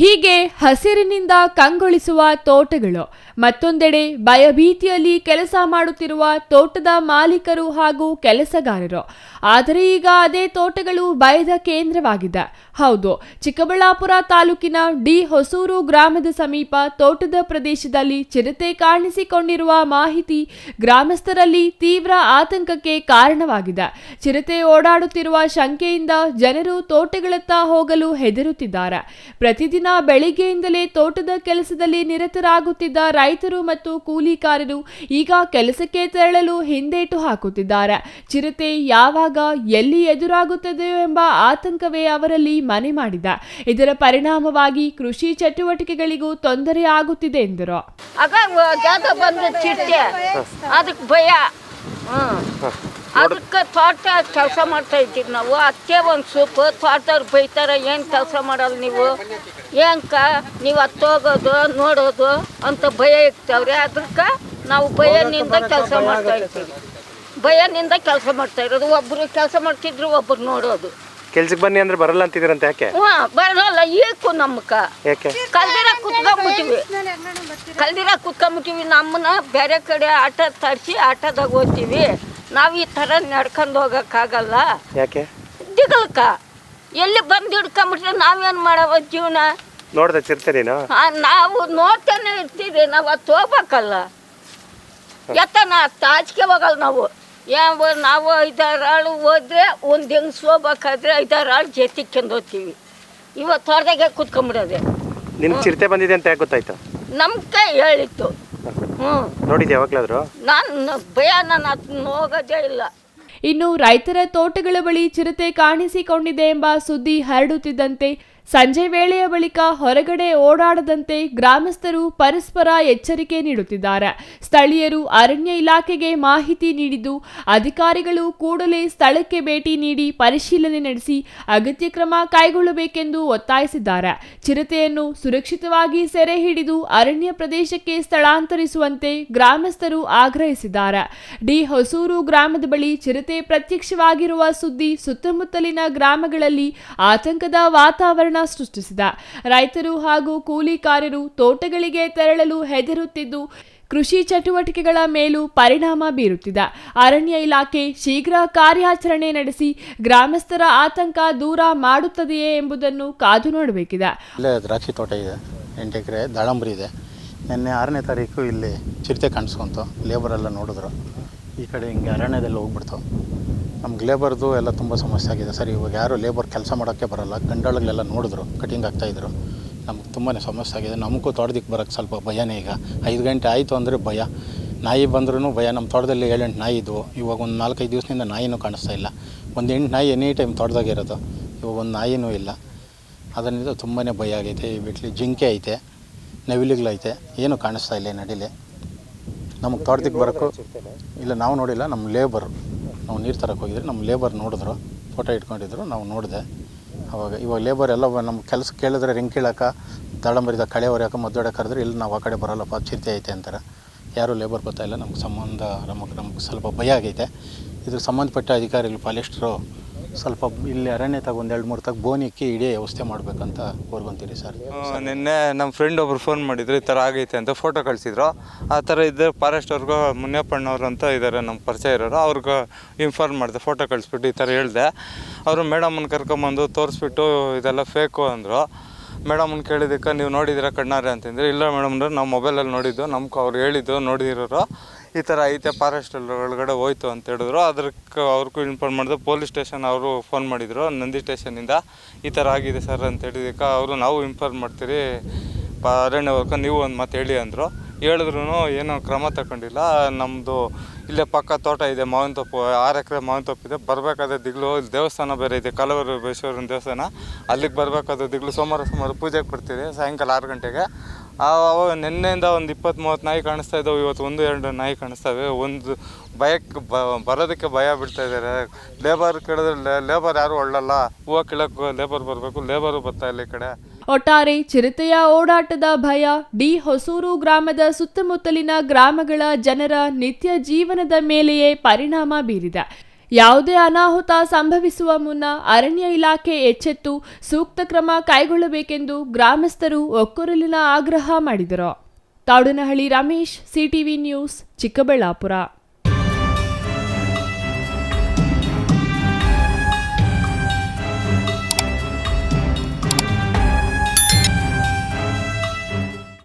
ಹೀಗೆ ಹಸಿರಿನಿಂದ ಕಂಗೊಳಿಸುವ ತೋಟಗಳು, ಮತ್ತೊಂದೆಡೆ ಭಯಭೀತಿಯಲ್ಲಿ ಕೆಲಸ ಮಾಡುತ್ತಿರುವ ತೋಟದ ಮಾಲೀಕರು ಹಾಗೂ ಕೆಲಸಗಾರರು. ಆದರೆ ಈಗ ಅದೇ ತೋಟಗಳು ಭಯದ ಕೇಂದ್ರವಾಗಿದೆ. ಹೌದು, ಚಿಕ್ಕಬಳ್ಳಾಪುರ ತಾಲೂಕಿನ ಡಿ ಹೊಸೂರು ಗ್ರಾಮದ ಸಮೀಪ ತೋಟದ ಪ್ರದೇಶದಲ್ಲಿ ಚಿರತೆ ಕಾಣಿಸಿಕೊಂಡಿರುವ ಮಾಹಿತಿ ಗ್ರಾಮಸ್ಥರಲ್ಲಿ ತೀವ್ರ ಆತಂಕಕ್ಕೆ ಕಾರಣವಾಗಿದೆ. ಚಿರತೆ ಓಡಾಡುತ್ತಿರುವ ಶಂಕೆಯಿಂದ ಜನರು ತೋಟಗಳತ್ತ ಹೋಗಲು ಹೆದರುತ್ತಿದ್ದಾರೆ. ಪ್ರತಿದಿನ ಬೆಳಿಗ್ಗೆಯಿಂದಲೇ ತೋಟದ ಕೆಲಸದಲ್ಲಿ ನಿರತರಾಗುತ್ತಿದ್ದ ರೈತರು ಮತ್ತು ಕೂಲಿಕಾರರು ಈಗ ಕೆಲಸಕ್ಕೆ ತೆರಳಲು ಹಿಂದೇಟು ಹಾಕುತ್ತಿದ್ದಾರೆ. ಚಿರತೆ ಯಾವಾಗ ಎಲ್ಲಿ ಎದುರಾಗುತ್ತದೆಯೋ ಎಂಬ ಆತಂಕವೇ ಅವರಲ್ಲಿ ಮನೆ ಮಾಡಿದೆ. ಇದರ ಪರಿಣಾಮವಾಗಿ ಕೃಷಿ ಚಟುವಟಿಕೆಗಳಿಗೂ ತೊಂದರೆ ಆಗುತ್ತಿದೆ ಎಂದರು. ಅದಕ್ಕೆ ಭಯ, ಅದಕ್ಕೆ ತೋಟ ಕೆಲಸ ಮಾಡ್ತಾ ಇದ್ದೀವಿ ನಾವು. ಅದಕ್ಕೆ ಒಂದು ಸೂಪು ತೋಟದವ್ರು ಬೈತಾರೆ, ಏನು ಕೆಲಸ ಮಾಡಲ್ಲ ನೀವು, ಏನಕ್ಕ ನೀವು ಹತ್ತೋಗೋದು ನೋಡೋದು ಅಂತ ಭಯ ಇರ್ತವ್ರೆ. ಅದಕ್ಕೆ ನಾವು ಭಯದಿಂದ ಕೆಲಸ ಮಾಡ್ತಾ ಇರ್ತೀವಿ. ಭಯದಿಂದ ಕೆಲಸ ಮಾಡ್ತಾ ಇರೋದು. ಒಬ್ಬರು ಕೆಲಸ ಮಾಡ್ತಿದ್ರು, ಒಬ್ಬರು ನೋಡೋದು. ಕೆಲ್ಸಕ್ಕೆ ಬನ್ನಿ ಅಂದ್ರೆ ಬರಲ್ಲ ಅಂತಿದ್ರಂತ. ಯಾಕೆ ಬರಲ್ಲ? ಏಕು ನಮ್ಮಕ್ಕ ಕಲ್ದಿರ ಕುತ್ಕೊಂಬಿಟ್ಟಿವಿ. ನಮ್ಮನ್ನ ಬೇರೆ ಕಡೆ ಆಟ ತರಿಸಿ ಆಟದಾಗ ಹೋಗ್ತೀವಿ. ನಾವು ಈ ಥರ ನಡ್ಕೊಂಡು ಹೋಗೋಕ್ಕಾಗಲ್ಲ. ಯಾಕೆ ದಿಗಲ್ಕ ಎಲ್ಲಿ ಬಂದು ಹಿಡ್ಕೊಂಬಿಟ್ರೆ ನಾವೇನು ಮಾಡವ ಜೀವನ? ನೋಡ್ದೆ ಚಿರ್ತೇನೇನು? ನಾವು ನೋಡ್ತಾನೆ ಇರ್ತೀವಿ. ನಾವು ಅದು ಹೋಗ್ಬೇಕಲ್ಲ. ಎತ್ತನ ತಾಚಿಕೆ ಹೋಗಲ್ಲ ನಾವು. ನಾವು 5-6 ಆಳು ಹೋದ್ರೆ ಒಂದು ಹೆಂಗ್ಸ್ ಹೋಗ್ಬೇಕಾದ್ರೆ 5-6 ಆಳು ಜೆತ್ತಿಕ್ಕೊಂಡು ಹೋಗ್ತೀವಿ. ಇವತ್ತು ಹೊರದಾಗೆ ಕುತ್ಕೊಂಡ್ಬಿಡೋದೆ. ನಿನ್ ಚಿರತೆ ಬಂದಿದೆ ಅಂತ ಯಾಕೆ ಗೊತ್ತಾಯ್ತು? ನಮ್ಮ ಕೈ ಹೇಳಿತ್ತು. ನೋಡಿದ್ದೆ ಯಾವಾಗ್ಲಾದ್ರು? ನಾನು ಭಯ, ನಾನು ಅದನ್ನ ಹೋಗೋದೇ ಇಲ್ಲ. ಇನ್ನು ರೈತರ ತೋಟಗಳ ಬಳಿ ಚಿರತೆ ಕಾಣಿಸಿಕೊಂಡಿದೆ ಎಂಬ ಸುದ್ದಿ ಹರಡುತ್ತಿದ್ದಂತೆ ಸಂಜೆ ವೇಳೆಯ ಬಳಿಕ ಹೊರಗಡೆ ಓಡಾಡದಂತೆ ಗ್ರಾಮಸ್ಥರು ಪರಸ್ಪರ ಎಚ್ಚರಿಕೆ ನೀಡುತ್ತಿದ್ದಾರೆ. ಸ್ಥಳೀಯರು ಅರಣ್ಯ ಇಲಾಖೆಗೆ ಮಾಹಿತಿ ನೀಡಿದ್ದು, ಅಧಿಕಾರಿಗಳು ಕೂಡಲೇ ಸ್ಥಳಕ್ಕೆ ಭೇಟಿ ನೀಡಿ ಪರಿಶೀಲನೆ ನಡೆಸಿ ಅಗತ್ಯ ಕ್ರಮ ಕೈಗೊಳ್ಳಬೇಕೆಂದು ಒತ್ತಾಯಿಸಿದ್ದಾರೆ. ಚಿರತೆಯನ್ನು ಸುರಕ್ಷಿತವಾಗಿ ಸೆರೆ ಹಿಡಿದು ಅರಣ್ಯ ಪ್ರದೇಶಕ್ಕೆ ಸ್ಥಳಾಂತರಿಸುವಂತೆ ಗ್ರಾಮಸ್ಥರು ಆಗ್ರಹಿಸಿದ್ದಾರೆ. ಡಿ ಹೊಸೂರು ಗ್ರಾಮದ ಬಳಿ ಚಿರತೆ ಪ್ರತ್ಯಕ್ಷವಾಗಿರುವ ಸುದ್ದಿ ಸುತ್ತಮುತ್ತಲಿನ ಗ್ರಾಮಗಳಲ್ಲಿ ಆತಂಕದ ವಾತಾವರಣ ಸೃಷ್ಟಿಸಿದ. ರೈತರು ಹಾಗೂ ಕೂಲಿಕಾರರು ತೋಟಗಳಿಗೆ ತೆರಳಲು ಹೆದರುತ್ತಿದ್ದು, ಕೃಷಿ ಚಟುವಟಿಕೆಗಳ ಮೇಲೂ ಪರಿಣಾಮ ಬೀರುತ್ತಿದೆ. ಅರಣ್ಯ ಇಲಾಖೆ ಶೀಘ್ರ ಕಾರ್ಯಾಚರಣೆ ನಡೆಸಿ ಗ್ರಾಮಸ್ಥರ ಆತಂಕ ದೂರ ಮಾಡುತ್ತದೆಯೇ ಎಂಬುದನ್ನು ಕಾದು ನೋಡಬೇಕಿದೆ. ಇಲ್ಲೇ ದ್ರಾಕ್ಷಿ ತೋಟ ಇದೆ, 8 ಎಕರೆ ದಾಳಂಬರಿ ಇದೆ. ನಿನ್ನೆ 6ನೇ ತಾರೀಕು ಇಲ್ಲಿ ಚಿರತೆ ಕಾಣಿಸ್ಕೊಂತು. ಲೇಬರ್ ಎಲ್ಲ ನೋಡಿದ್ರು. ಈ ಕಡೆ ಹಿಂಗೆ ಅರಣ್ಯದಲ್ಲಿ ಹೋಗ್ಬಿಡ್ತು. ನಮ್ಗೆ ಲೇಬರ್ದು ಎಲ್ಲ ತುಂಬ ಸಮಸ್ಯೆ ಆಗಿದೆ ಸರ್. ಇವಾಗ ಯಾರು ಲೇಬರ್ ಕೆಲಸ ಮಾಡೋಕ್ಕೆ ಬರೋಲ್ಲ. ಗಂಡಾಳುಗಳೆಲ್ಲ ನೋಡಿದ್ರು, ಕಟಿಂಗ್ ಆಗ್ತಾಯಿದ್ರು. ನಮ್ಗೆ ತುಂಬಾ ಸಮಸ್ಯೆ ಆಗಿದೆ. ನಮಗೂ ತೋಟದಕ್ಕೆ ಬರೋಕ್ಕೆ ಸ್ವಲ್ಪ ಭಯನೇ. ಈಗ 5 ಗಂಟೆ ಆಯಿತು ಅಂದರೆ ಭಯ. ನಾಯಿ ಬಂದ್ರೂ ಭಯ. ನಮ್ಮ ತೋಟದಲ್ಲಿ 7-8 ನಾಯಿ ಇದ್ವು. ಇವಾಗ ಒಂದು 4-5 ದಿವಸದಿಂದ ನಾಯಿನೂ ಕಾಣಿಸ್ತಾ ಇಲ್ಲ. ಒಂದು 8 ನಾಯಿ ಎನಿ ಟೈಮ್ ತೋಟದಾಗೆ ಇರೋದು. ಇವಾಗ ಒಂದು ನಾಯಿನೂ ಇಲ್ಲ. ಅದರಿಂದ ತುಂಬಾ ಭಯ ಆಗೈತೆ. ಬಿಟ್ಲಿ ಜಿಂಕೆ ಐತೆ, ನವಿಲುಗಳೈತೆ, ಏನೂ ಕಾಣಿಸ್ತಾ ಇಲ್ಲ ನಡಿಲೆ. ನಮಗೆ ತೋಟದಕ್ಕೆ ಬರೋಕ್ಕೂ ಇಲ್ಲ. ನಾವು ನೋಡಿಲ್ಲ, ನಮ್ಮ ಲೇಬರ್, ನಾವು ನೀರು ತರಕ್ಕೆ ಹೋಗಿದ್ರೆ ನಮ್ಮ ಲೇಬರ್ ನೋಡಿದ್ರು, ಫೋಟೋ ಇಟ್ಕೊಂಡಿದ್ರು, ನಾವು ನೋಡಿದೆ. ಇವಾಗ ಲೇಬರ್ ಎಲ್ಲ ನಮ್ಮ ಕೆಲಸ ಕೇಳಿದ್ರೆ ರಿಂಗ್ ಕೀಳಕ್ಕೆ, ದಾಳಂಬರಿದ ಕಳೆ ಹೊರ್ಯಾಕೆ, ಮದ್ದೊಡೆ ಕರೆದ್ರೆ ಇಲ್ಲಿ ನಾವು ಆ ಕಡೆ ಬರೋಲ್ಲಪ್ಪ, ಚಿರತೆ ಐತೆ ಅಂತಾರೆ. ಯಾರೂ ಲೇಬರ್ ಗೊತ್ತಾಯಿಲ್ಲ. ನಮ್ಗೆ ಸ್ವಲ್ಪ ಭಯ ಆಗೈತೆ. ಇದಕ್ಕೆ ಸಂಬಂಧಪಟ್ಟ ಅಧಿಕಾರಿಗಳು, ಫಾರೆಸ್ಟ್ರು ಸ್ವಲ್ಪ ಇಲ್ಲಿ ಅರಣ್ಯದಾಗ 1-2-3 ತಗ ಬೋನಿಕ್ಕಿ ಇಡೀ ವ್ಯವಸ್ಥೆ ಮಾಡಬೇಕಂತ ಕೋರ್ಕೊಂತೀರಿ ಸರ್. ನಿನ್ನೆ ನಮ್ಮ ಫ್ರೆಂಡ್ ಒಬ್ರು ಫೋನ್ ಮಾಡಿದ್ರು, ಈ ಥರ ಆಗೈತೆ ಅಂತ ಫೋಟೋ ಕಳಿಸಿದ್ರು. ಆ ಥರ ಇದ್ದರೆ ಫಾರೆಸ್ಟ್ ಅವ್ರಿಗೂ ಮುನಿಯಪ್ಪಣ್ಣವ್ರು ಅಂತ ಇದ್ದಾರೆ ನಮ್ಮ ಪರಿಚಯ ಇರೋರು, ಅವ್ರಿಗೆ ಇನ್ಫಾರ್ಮ್ ಮಾಡಿದೆ. ಫೋಟೋ ಕಳಿಸ್ಬಿಟ್ಟು ಈ ಥರ ಹೇಳಿದೆ. ಅವರು ಮೇಡಮನ್ನು ಕರ್ಕೊಂಬಂದು ತೋರಿಸ್ಬಿಟ್ಟು ಇದೆಲ್ಲ ಫೇಕು ಅಂದರು. ಮೇಡಮನ್ನು ಕೇಳಿದ್ದಕ್ಕೆ ನೀವು ನೋಡಿದ್ದೀರಾ ಕಣ್ಣಾರೆ ಅಂತಂದರೆ, ಇಲ್ಲ ಮೇಡಮ್ರೆ ನಾವು ಮೊಬೈಲಲ್ಲಿ ನೋಡಿದ್ದು, ನಮ್ಗೆ ಅವ್ರು ಹೇಳಿದ್ದು ನೋಡಿರೋರು ಈ ಥರ ಐತೆ, ಫಾರೆಸ್ಟ್ ಒಳಗಡೆ ಹೋಯ್ತು ಅಂತ ಹೇಳಿದ್ರು. ಅದಕ್ಕೆ ಅವ್ರಿಗೂ ಇನ್ಫಾರ್ಮ್ ಮಾಡಿದ್ರು. ಪೊಲೀಸ್ ಸ್ಟೇಷನ್ ಅವರು ಫೋನ್ ಮಾಡಿದರು, ನಂದಿ ಸ್ಟೇಷನಿಂದ ಈ ಥರ ಆಗಿದೆ ಸರ್ ಅಂತ ಹೇಳಿದ್ದಕ್ಕೆ ಅವರು ನಾವು ಇನ್ಫಾರ್ಮ್ ಮಾಡ್ತೀರಿ ಅರಣ್ಯ ವರ್ಗ, ನೀವು ಒಂದು ಮಾತು ಹೇಳಿ ಅಂದರು. ಹೇಳಿದ್ರು ಏನೋ ಕ್ರಮ ತಗೊಂಡಿಲ್ಲ. ನಮ್ಮದು ಇಲ್ಲೇ ಪಕ್ಕ ತೋಟ ಇದೆ, ಮಾವಿನ ತೋಪು, 6 ಎಕರೆ ಮಾವಿನ ತೋಪು ಇದೆ. ಬರಬೇಕಾದ್ರೆ ದಿಗ್ಲು ದೇವಸ್ಥಾನ ಬೇರೆ ಇದೆ, ಕಲವರು ಬಸವೇಶ್ವರನ ದೇವಸ್ಥಾನ, ಅಲ್ಲಿಗೆ ಬರಬೇಕಾದ್ರೆ ದಿಗ್ಲು ಸೋಮವಾರ ಪೂಜೆಗೆ ಬರ್ತೀವಿ ಸಾಯಂಕಾಲ 6 ಗಂಟೆಗೆ. ಅವಾಗ ನಿನ್ನೆಯಿಂದ ಒಂದು 20-30 ನಾಯಿ ಕಾಣಿಸ್ತಾ ಇದ್ದಾವೆ. ಇವತ್ತು 1-2 ನಾಯಿ ಕಾಣಿಸ್ತವೆ. ಒಂದು ಭಯಕ್ಕೆ ಬರೋದಕ್ಕೆ ಭಯ ಬಿಡ್ತಾ ಇದ್ದಾರೆ. ಲೇಬರ್ ಕೇಳಿದ್ರೆ ಲೇಬರ್ ಯಾರು ಒಳ್ಳಲ್ಲ, ಹೂವು ಕೀಳಕ್ಕೆ ಲೇಬರ್ ಬರಬೇಕು, ಲೇಬರು ಬರ್ತಾ ಇಲ್ಲ ಈ ಕಡೆ. ಒಟ್ಟಾರೆ ಚಿರತೆಯ ಓಡಾಟದ ಭಯ ಡಿ ಹೊಸೂರು ಗ್ರಾಮದ ಸುತ್ತಮುತ್ತಲಿನ ಗ್ರಾಮಗಳ ಜನರ ನಿತ್ಯ ಜೀವನದ ಮೇಲೆಯೇ ಪರಿಣಾಮ ಬೀರಿದೆ. ಯಾವುದೇ ಅನಾಹುತ ಸಂಭವಿಸುವ ಮುನ್ನ ಅರಣ್ಯ ಇಲಾಖೆ ಎಚ್ಚೆತ್ತು ಸೂಕ್ತ ಕ್ರಮ ಕೈಗೊಳ್ಳಬೇಕೆಂದು ಗ್ರಾಮಸ್ಥರು ಒಕ್ಕೊರಲಿನ ಆಗ್ರಹ ಮಾಡಿದರು. ತಾಡುನಹಳ್ಳಿ ರಮೇಶ್, ಸಿಟಿವಿ ನ್ಯೂಸ್, ಚಿಕ್ಕಬಳ್ಳಾಪುರ.